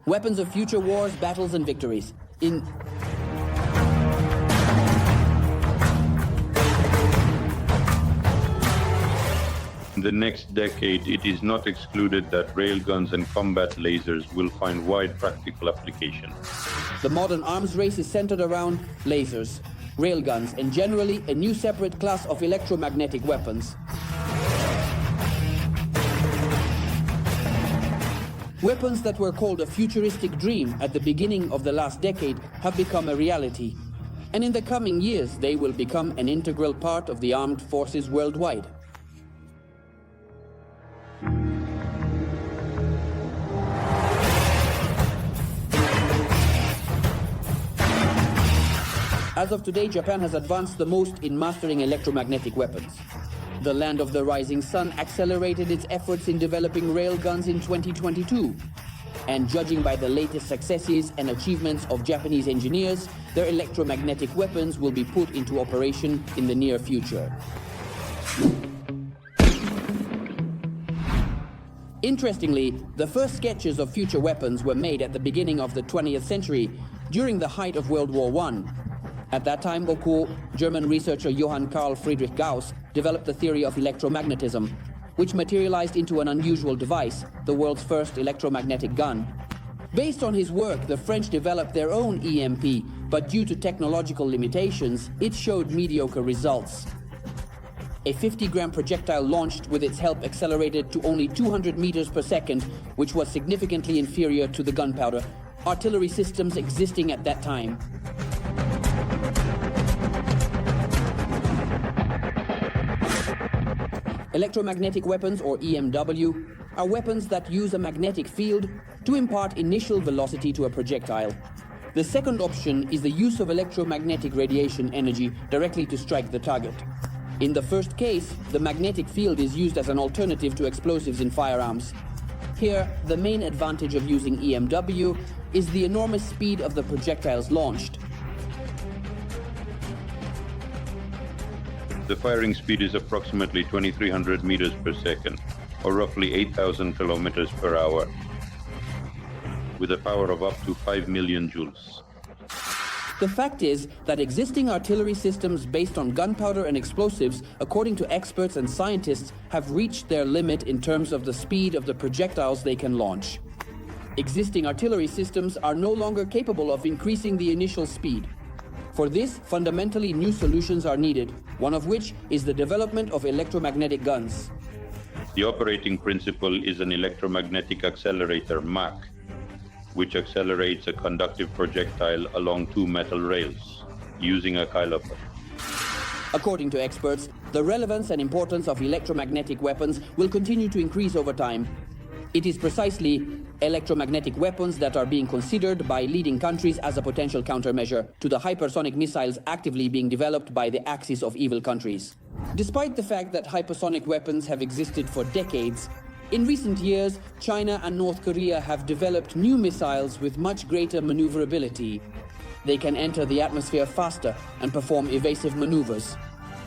Weapons of future wars, battles, and victories. In the next decade, it is not excluded that railguns and combat lasers will find wide practical application. The modern arms race is centered around lasers, railguns, and generally a new separate class of electromagnetic weapons. Weapons that were called a futuristic dream at the beginning of the last decade have become a reality. And in the coming years, they will become an integral part of the armed forces worldwide. As of today, Japan has advanced the most in mastering electromagnetic weapons. The land of the rising sun accelerated its efforts in developing railguns in 2022. And judging by the latest successes and achievements of Japanese engineers, their electromagnetic weapons will be put into operation in the near future. Interestingly, the first sketches of future weapons were made at the beginning of the 20th century, during the height of World War I. At that time, German researcher Johann Carl Friedrich Gauss developed the theory of electromagnetism, which materialized into an unusual device, the world's first electromagnetic gun. Based on his work, the French developed their own EMP, but due to technological limitations, it showed mediocre results. A 50-gram projectile launched with its help accelerated to only 200 meters per second, which was significantly inferior to the gunpowder artillery systems existing at that time. Electromagnetic weapons, or EMW, are weapons that use a magnetic field to impart initial velocity to a projectile. The second option is the use of electromagnetic radiation energy directly to strike the target. In the first case, the magnetic field is used as an alternative to explosives in firearms. Here, the main advantage of using EMW is the enormous speed of the projectiles launched. The firing speed is approximately 2,300 meters per second, or roughly 8,000 kilometers per hour, with a power of up to 5 million joules. The fact is that existing artillery systems based on gunpowder and explosives, according to experts and scientists, have reached their limit in terms of the speed of the projectiles they can launch. Existing artillery systems are no longer capable of increasing the initial speed. For this, fundamentally new solutions are needed, one of which is the development of electromagnetic guns. The operating principle is an electromagnetic accelerator, MAC, which accelerates a conductive projectile along two metal rails, using a caliper. According to experts, the relevance and importance of electromagnetic weapons will continue to increase over time. It is precisely electromagnetic weapons that are being considered by leading countries as a potential countermeasure to the hypersonic missiles actively being developed by the axis of evil countries. Despite the fact that hypersonic weapons have existed for decades, in recent years, China and North Korea have developed new missiles with much greater maneuverability. They can enter the atmosphere faster and perform evasive maneuvers.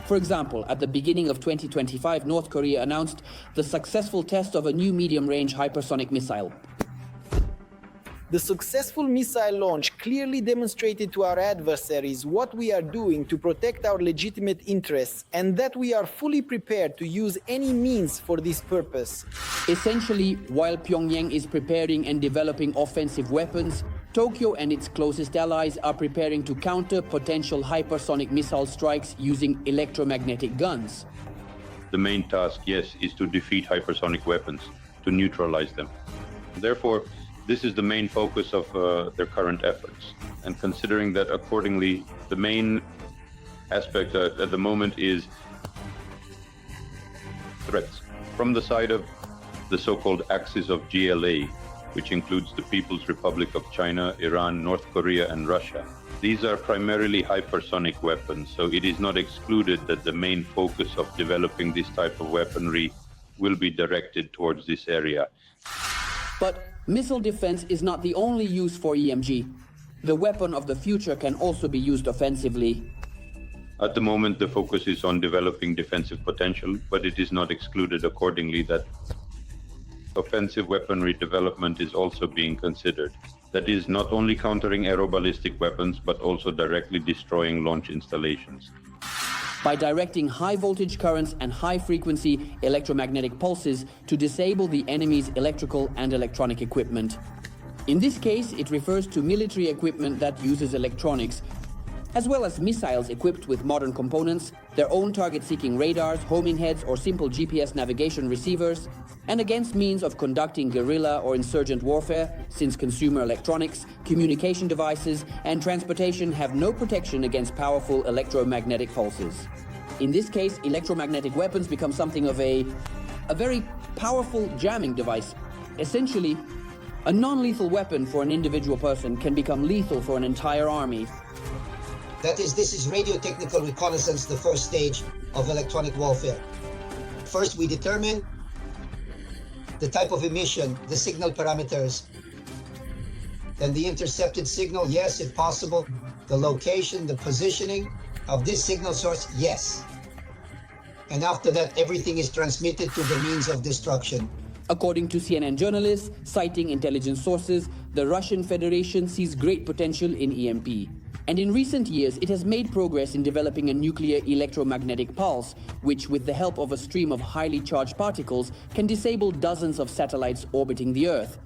For example, at the beginning of 2025, North Korea announced the successful test of a new medium-range hypersonic missile. The successful missile launch clearly demonstrated to our adversaries what we are doing to protect our legitimate interests and that we are fully prepared to use any means for this purpose. Essentially, while Pyongyang is preparing and developing offensive weapons, Tokyo and its closest allies are preparing to counter potential hypersonic missile strikes using electromagnetic guns. The main task, yes, is to defeat hypersonic weapons, to neutralize them. Therefore, this is the main focus of their current efforts. And considering that accordingly, the main aspect at the moment is threats from the side of the so-called axis of GLA, which includes the People's Republic of China, Iran, North Korea, and Russia. These are primarily hypersonic weapons, so it is not excluded that the main focus of developing this type of weaponry will be directed towards this area. But missile defense is not the only use for EMG. The weapon of the future can also be used offensively. At the moment, the focus is on developing defensive potential, but it is not excluded accordingly that offensive weaponry development is also being considered. That is, not only countering aeroballistic weapons, but also directly destroying launch installations. By directing high voltage currents and high frequency electromagnetic pulses to disable the enemy's electrical and electronic equipment. In this case, it refers to military equipment that uses electronics, as well as missiles equipped with modern components, their own target-seeking radars, homing heads, or simple GPS navigation receivers, and against means of conducting guerrilla or insurgent warfare, since consumer electronics, communication devices, and transportation have no protection against powerful electromagnetic pulses. In this case, electromagnetic weapons become something of a very powerful jamming device. Essentially, a non-lethal weapon for an individual person can become lethal for an entire army. This is radio technical reconnaissance, the first stage of electronic warfare. First, we determine the type of emission, the signal parameters, then the intercepted signal, yes, if possible, the location, the positioning of this signal source, yes. And after that, everything is transmitted to the means of destruction. According to CNN journalists, citing intelligence sources, the Russian Federation sees great potential in EMP. And in recent years, it has made progress in developing a nuclear electromagnetic pulse, which, with the help of a stream of highly charged particles, can disable dozens of satellites orbiting the Earth.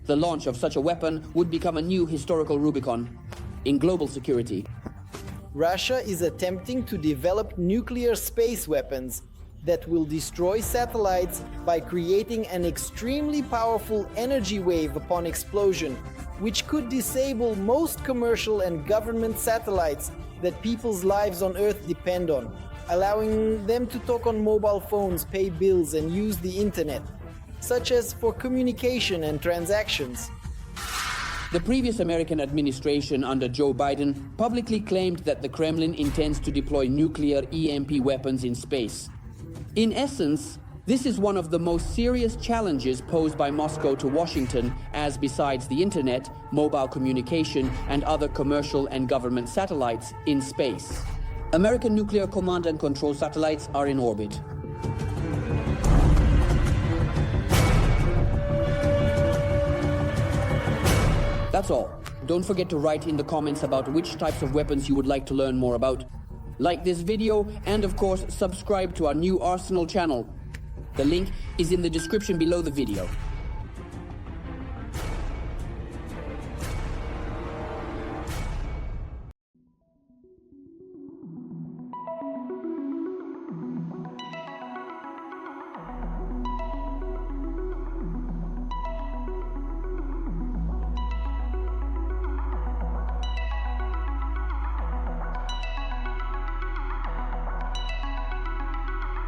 The launch of such a weapon would become a new historical Rubicon in global security. Russia is attempting to develop nuclear space weapons that will destroy satellites by creating an extremely powerful energy wave upon explosion, which could disable most commercial and government satellites that people's lives on Earth depend on, allowing them to talk on mobile phones, pay bills, and use the internet, such as for communication and transactions. The previous American administration under Joe Biden publicly claimed that the Kremlin intends to deploy nuclear EMP weapons in space. In essence, this is one of the most serious challenges posed by Moscow to Washington, as besides the internet, mobile communication, and other commercial and government satellites in space, American nuclear command and control satellites are in orbit. That's all. Don't forget to write in the comments about which types of weapons you would like to learn more about. Like this video, and of course, subscribe to our new Arsenal channel. The link is in the description below the video.